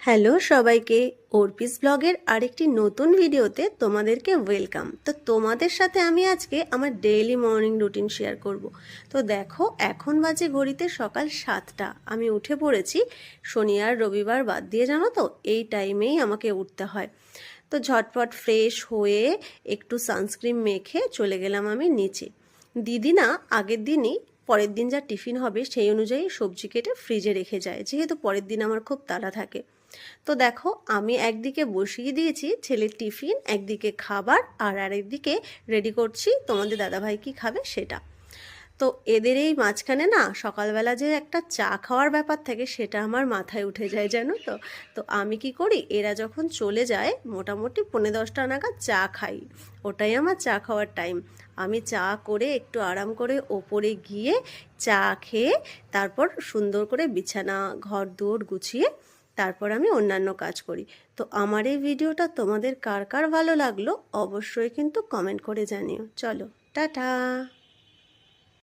Hello সবাইকে, অর্পিস ব্লগের আরেকটি নতুন ভিডিওতে তোমাদেরকে ওয়েলকাম। তো তোমাদের সাথে আমি আজকে আমার ডেইলি মর্নিং রুটিন শেয়ার করব। তো দেখো, এখন বাজে ঘড়িতে সকাল 7টা। আমি উঠে পড়েছি। শনি আর রবিবার বাদ দিয়ে, জানো তো, এই টাইমেই আমাকে উঠতে হয়। তো ঝটপট ফ্রেশ হয়ে একটু সানস্ক্রিন মেখে চলে গেলাম আমি নিচে। দিদি না আগের দিনই পরের দিন যা টিফিন হবে সেই অনুযায়ী সবজি কেটে ফ্রিজে রেখে যায়, যেহেতু পরের দিন আমার খুব তাড়া থাকে। তো দেখো, আমি একদিকে বসিয়ে দিয়েছি ছেলের টিফিন, একদিকে খাবার, আর আরেকদিকে রেডি করছি তোমাদের দাদাভাই কি খাবে সেটা। তো এদের এই মাঝখানে না সকালবেলা যে একটা চা খাওয়ার ব্যাপার থাকে সেটা আমার মাথায় উঠে যায়, জানো তো। তো আমি কি করি, এরা যখন চলে যায় মোটামুটি 9:30 নাগাদ চা খাই। ওটাই আমার চা খাওয়ার টাইম। আমি চা করে একটু আরাম করে ওপরে গিয়ে চা খেয়ে তারপর সুন্দর করে বিছানা ঘর দুয়ার গুছিয়ে তারপর আমি অন্যান্য কাজ করি। তো আমার এই ভিডিওটা তোমাদের কার কার ভালো লাগলো অবশ্যই কিন্তু কমেন্ট করে জানিও। চলো, টাটা।